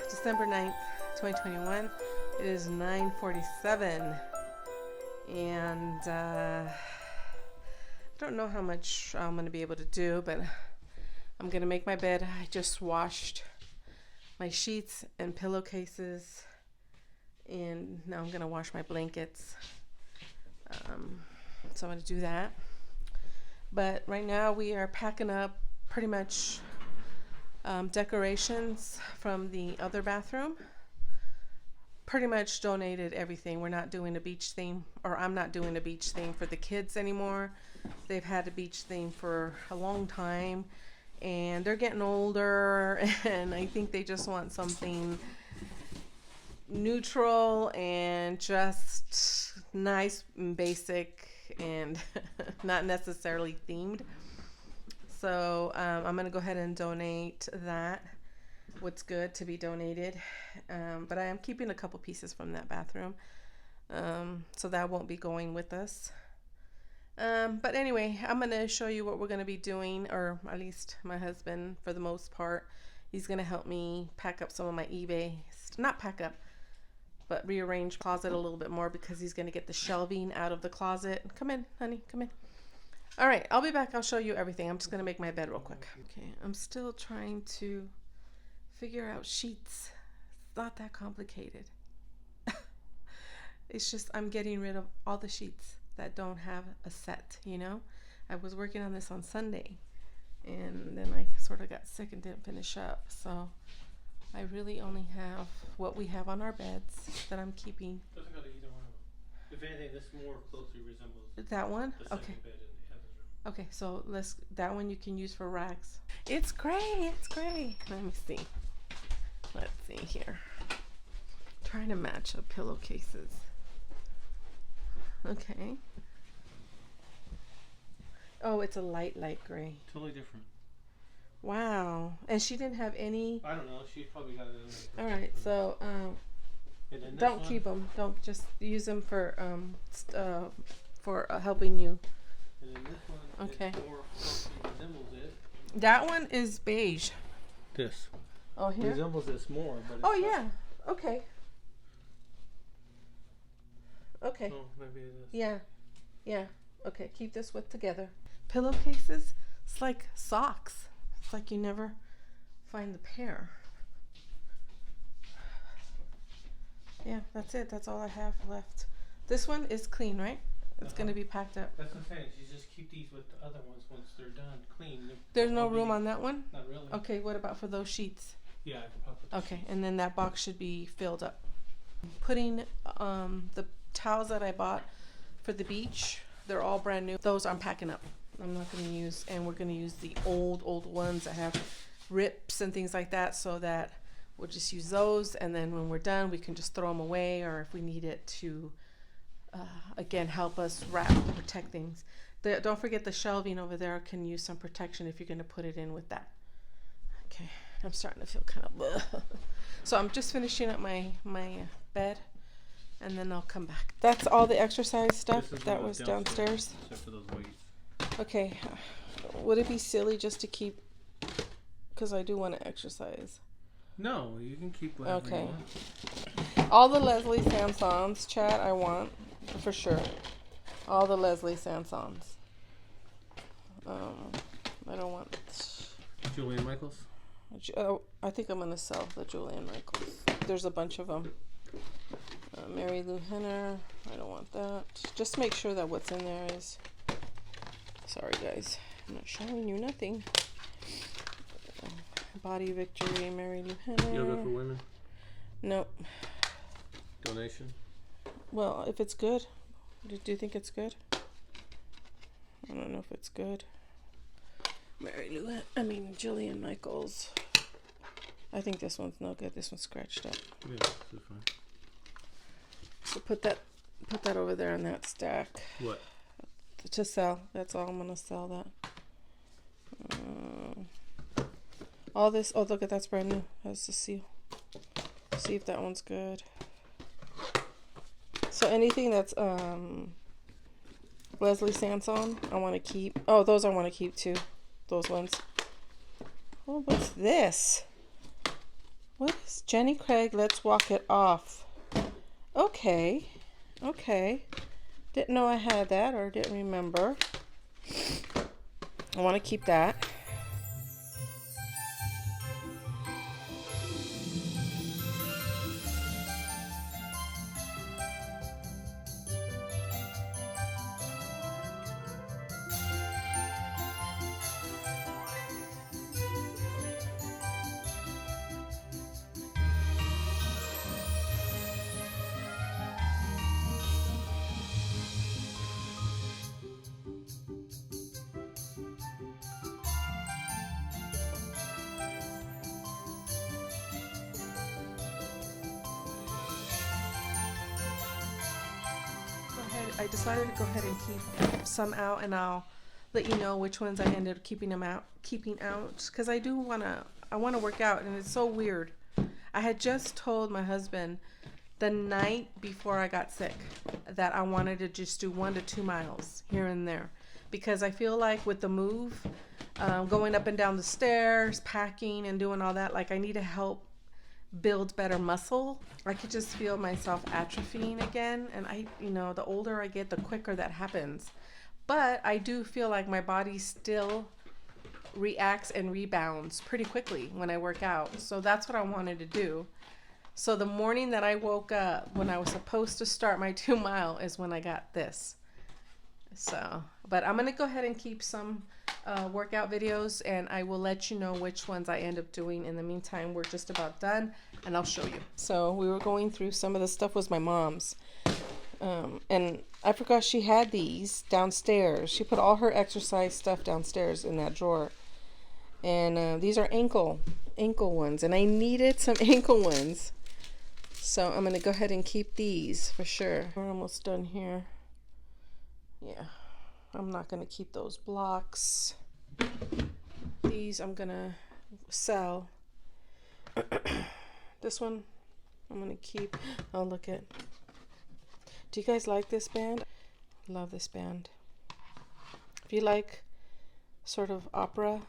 December 9th, 2021. It is 9:47, and I don't know how much I'm going to be able to do, but I'm going to make my bed. I just washed my sheets and pillowcases, and now I'm going to wash my blankets. So I'm going to do that. But right now we are packing up pretty much decorations from the other bathroom. Pretty much donated everything. We're not doing a beach theme, or I'm not doing a beach theme for the kids anymore. They've had a beach theme for a long time, and they're getting older, and I think they just want something neutral and just nice and basic and not necessarily themed. So I'm going to go ahead and donate that, what's good to be donated. But I am keeping a couple pieces from that bathroom. So that won't be going with us. But anyway, I'm going to show you what we're going to be doing, or at least my husband for the most part. He's going to help me pack up some of my eBay, not pack up, but rearrange closet a little bit more, because he's going to get the shelving out of the closet. Come in, honey, come in. All right, I'll be back. I'll show you everything. I'm just going to make my bed real quick. Okay, I'm still trying to figure out sheets. It's not that complicated. It's just I'm getting rid of all the sheets that don't have a set, you know? I was working on this on Sunday, and then I sort of got sick and didn't finish up. So I really only have what we have on our beds that I'm keeping. Doesn't go to either one of them. If anything, this more closely resembles that one. the second Okay. bed in the other room. Okay, so that one you can use for rags. It's gray. It's gray. Let me see. Let's see here. Trying to match up pillowcases. Okay. Oh, it's a light gray. Totally different. Wow. And she didn't have any. I don't know. She probably got it in there. All right. So And then this don't one, keep them. Don't just use them for helping you. And then this one Okay. more closely resembles it. That one is beige. This Oh, here. resembles this more, but it's Oh yeah. Okay. Okay. Oh, maybe it is. Yeah. Yeah. Okay. Keep this with together. Pillowcases. It's like socks. It's like you never find the pair. Yeah, that's it. That's all I have left. This one is clean, right? It's going to be packed up. That's what I'm saying. You just keep these with the other ones once they're done clean. There's no room on that one? Not really. Okay, what about for those sheets? Yeah, I can pop it. Okay, and then that box should be filled up. Putting the towels that I bought for the beach, they're all brand new. Those I'm packing up. I'm not going to use, and we're going to use the old ones that have rips and things like that, so that we'll just use those, and then when we're done, we can just throw them away, or if we need it to, again, help us wrap and protect things. Don't forget the shelving over there can use some protection if you're going to put it in with that. Okay, I'm starting to feel kind of so I'm just finishing up my bed, and then I'll come back. That's all the exercise stuff that was downstairs. Except for those weights. Okay, would it be silly just to keep, because I do want to exercise. No, you can keep whatever Okay. you want. All the Leslie Sansons, chat, I want, for sure. All the Leslie Sansons. I don't want... Julian Michaels? I think I'm going to sell the Julian Michaels. There's a bunch of them. Mary Lou Henner, I don't want that. Just make sure that what's in there is... Sorry, guys. I'm not showing you nothing. Body Victory, Mary Lou Henner. Yoga for women? Nope. Donation? Well, if it's good. Do you think it's good? I don't know if it's good. Jillian Michaels. I think this one's no good. This one's scratched up. Yeah, this is fine. So put that over there in that stack. What? To sell. That's all. I'm gonna sell that. All this. Oh, look at that's brand new. That's the seal. See if that one's good. So anything that's Leslie Sanson, I want to keep. Oh, those I want to keep too. Those ones. Oh, what's this? What is Jenny Craig? Let's walk it off. Okay. Okay. Didn't know I had that or didn't remember. I want to keep that. I decided to go ahead and keep some out, and I'll let you know which ones I ended up keeping out, because I want to work out, and it's so weird. I had just told my husband the night before I got sick that I wanted to just do 1 to 2 miles here and there, because I feel like with the move, going up and down the stairs, packing and doing all that, like I need to help build better muscle. I could just feel myself atrophying again, and the older I get, the quicker that happens. But I do feel like my body still reacts and rebounds pretty quickly when I work out. So that's what I wanted to do. So the morning that I woke up, when I was supposed to start my 2 mile, is when I got this. So, but I'm gonna go ahead and keep some workout videos, and I will let you know which ones I end up doing. In the meantime, we're just about done, and I'll show you. So we were going through, some of the stuff was my mom's, and I forgot she had these downstairs. She put all her exercise stuff downstairs in that drawer, and these are ankle ones, and I needed some ankle ones, so I'm gonna go ahead and keep these for sure. We're almost done here. Yeah, I'm not gonna keep those blocks. These I'm gonna sell. This one I'm gonna keep. Oh, look at. Do you guys like this band? Love this band. If you like sort of opera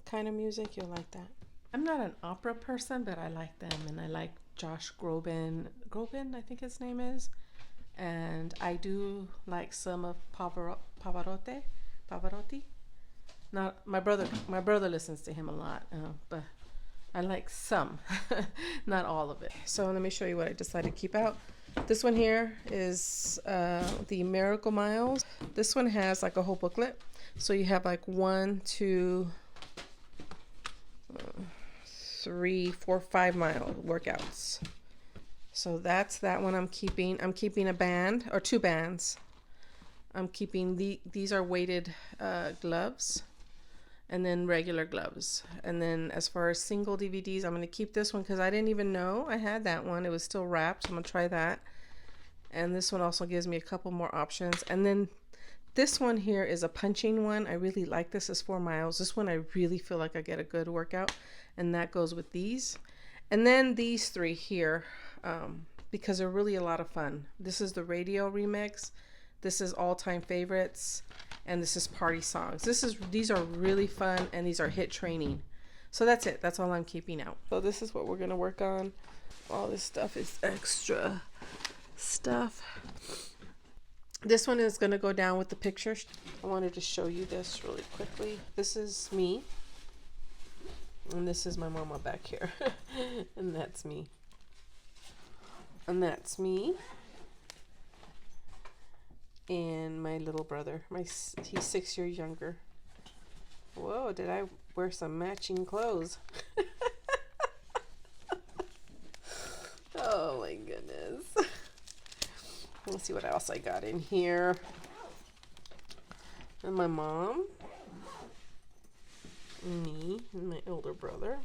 kind of music, you'll like that. I'm not an opera person, but I like them, and I like Josh Groban, I think his name is. And I do like some of Pavarotti. Not my brother. My brother listens to him a lot, but I like some, not all of it. So let me show you what I decided to keep out. This one here is the Miracle Miles. This one has like a whole booklet, so you have like 1, 2, 3, 4, 5 mile workouts. So that's that one I'm keeping. I'm keeping a band or 2 bands. I'm keeping these are weighted gloves, and then regular gloves. And then as far as single DVDs, I'm going to keep this one because I didn't even know I had that one. It was still wrapped. I'm going to try that. And this one also gives me a couple more options. And then this one here is a punching one. I really like this. It's 4 miles. This one I really feel like I get a good workout, and that goes with these. And then these 3 here, because they're really a lot of fun. This is the radio remix. This is all-time favorites, and this is party songs. These are really fun, and these are hit training. So that's it. That's all I'm keeping out. So this is what we're gonna work on. All this stuff is extra stuff. This one is gonna go down with the picture. I wanted to show you this really quickly. This is me, and this is my mama back here, and that's me. And that's me. And my little brother. He's 6 years younger. Whoa, did I wear some matching clothes? Oh my goodness. Let's see what else I got in here. And my mom. Me and my older brother.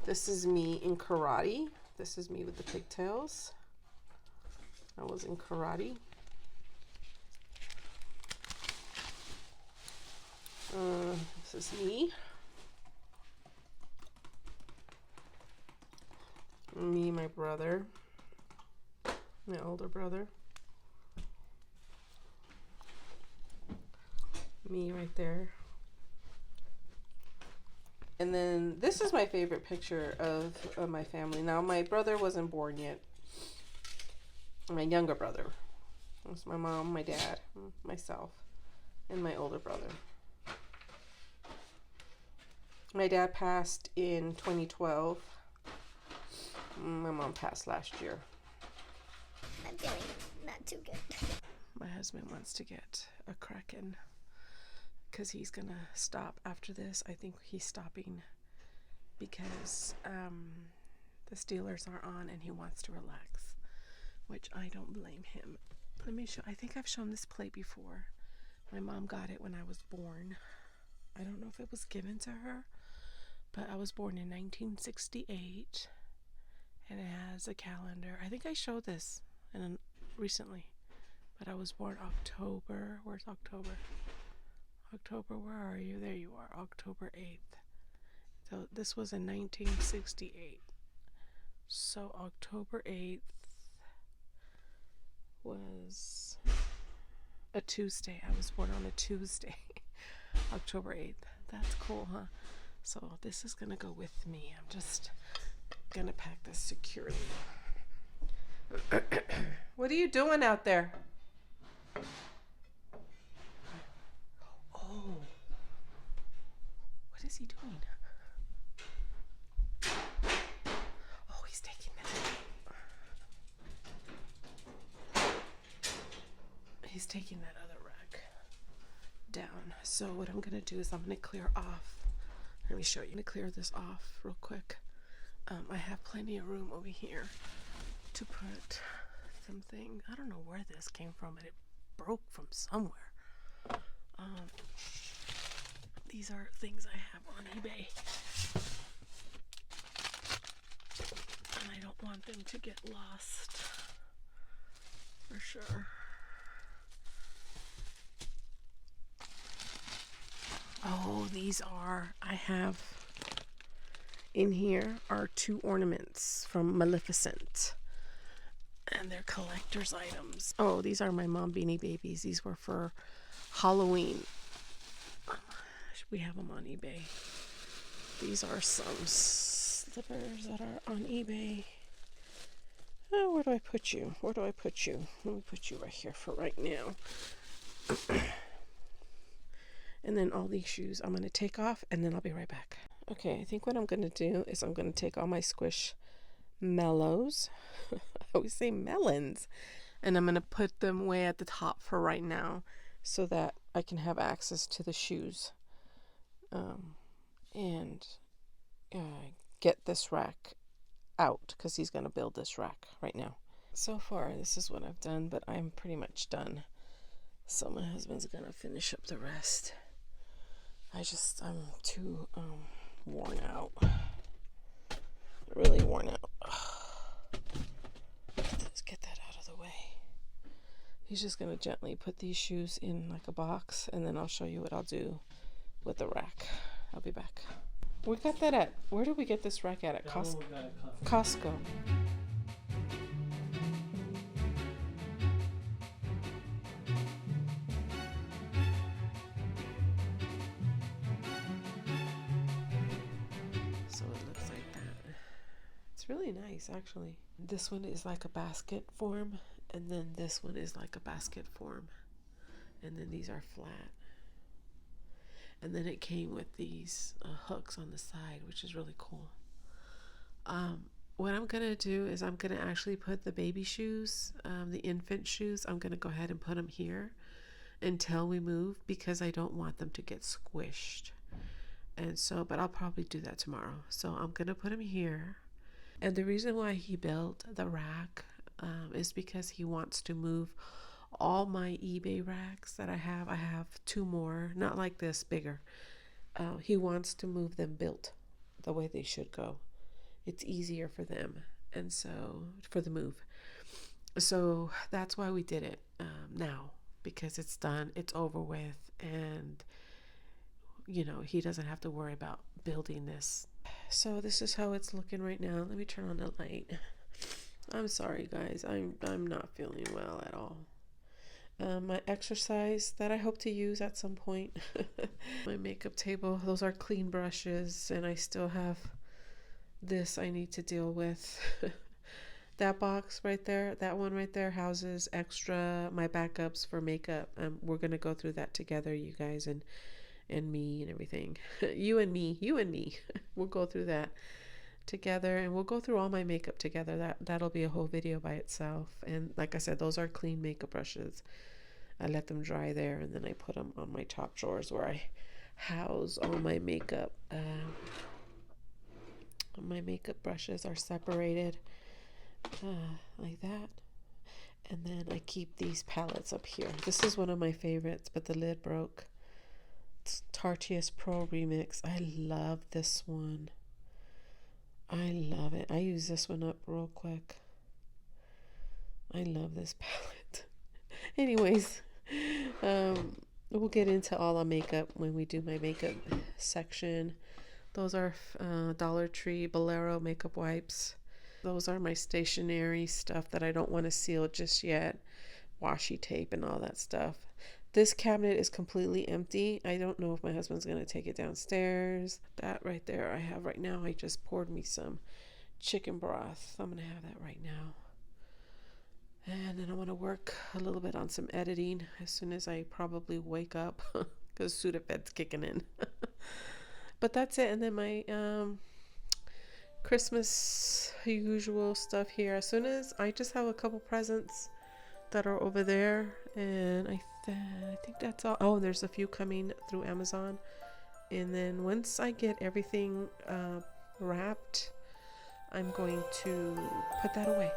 This is me in karate. This is me with the pigtails. I was in karate. This is me. Me, my brother. My older brother. Me right there. And then this is my favorite picture of my family. Now, my brother wasn't born yet. My younger brother. It was my mom, my dad, myself, and my older brother. My dad passed in 2012. My mom passed last year. I'm doing not too good. My husband wants to get a Kraken because he's going to stop after this. I think he's stopping because the Steelers are on and he wants to relax, which I don't blame him. Let me show. I think I've shown this plate before. My mom got it when I was born. I don't know if it was given to her, but I was born in 1968, and it has a calendar. I think I showed this recently, but I was born October. Where's October? October, where are you? There you are, October 8th. So this was in 1968. So October 8th was a Tuesday. I was born on a Tuesday. October 8th. That's cool, huh? So this is gonna go with me. I'm just gonna pack this securely. What are you doing out there? Oh. What is he doing? Oh, he's taking that. He's taking that other rack down. So what I'm gonna do is I'm gonna clear off. Let me show you. I'm gonna clear this off real quick. I have plenty of room over here to put something. I don't know where this came from, but it broke from somewhere. These are things I have on eBay, and I don't want them to get lost for sure. Oh, these are, I have in here are 2 ornaments from Maleficent, and they're collector's items. Oh, these are my Mom Beanie Babies. These were for Halloween. We have them on eBay. These are some slippers that are on eBay. Oh, where do I put you? Where do I put you? Let me put you right here for right now. And then all these shoes I'm going to take off, and then I'll be right back. Okay, I think what I'm going to do is I'm going to take all my Squish Mellows. I always say melons. And I'm going to put them way at the top for right now so that I can have access to the shoes. And get this rack out because he's going to build this rack right now. So far, this is what I've done, but I'm pretty much done. So my husband's going to finish up the rest. I'm too worn out. Really worn out. Let's get that out of the way. He's just going to gently put these shoes in like a box, and then I'll show you what I'll do with the rack. I'll be back. We got that at, where did we get this rack at? At Costco. Costco. So it looks like that. It's really nice, actually. This one is like a basket form, and then this one is like a basket form, and then these are flat. And then it came with these hooks on the side, which is really cool. What I'm going to do is I'm going to actually put the baby shoes, the infant shoes, I'm going to go ahead and put them here until we move because I don't want them to get squished. And so, but I'll probably do that tomorrow. So I'm going to put them here. And the reason why he built the rack is because he wants to move all my eBay racks that I have 2 more, not like this, bigger. He wants to move them built the way they should go. It's easier for them, and so for the move. So that's why we did it now, because it's done, it's over with, and he doesn't have to worry about building this. So this is how it's looking right now. Let me turn on the light. I'm sorry, guys. I'm not feeling well at all. my exercise that I hope to use at some point. My makeup table, those are clean brushes, and I still have this I need to deal with. That box right there, that one right there houses extra my backups for makeup. We're gonna go through that together, you guys, and me and everything. You and me. We'll go through that together, and we'll go through all my makeup together. That'll be a whole video by itself. And like I said, those are clean makeup brushes. I let them dry there, and then I put them on my top drawers where I house all my makeup. My makeup brushes are separated like that. And then I keep these palettes up here. This is one of my favorites, but the lid broke. It's Tarteus Pro Remix. I love this one. I love it. I use this one up real quick. I love this palette. Anyways, we'll get into all our makeup when we do my makeup section. Those are Dollar Tree Bolero makeup wipes. Those are my stationery stuff that I don't want to seal just yet. Washi tape and all that stuff. This cabinet is completely empty. I don't know if my husband's going to take it downstairs. That right there I have right now. I just poured me some chicken broth. I'm going to have that right now. And then I want to work a little bit on some editing as soon as I probably wake up because Sudafed's kicking in. But that's it. And then my Christmas usual stuff here. As soon as I just have a couple presents that are over there, and I think that's all. Oh, there's a few coming through Amazon. And then once I get everything wrapped, I'm going to put that away.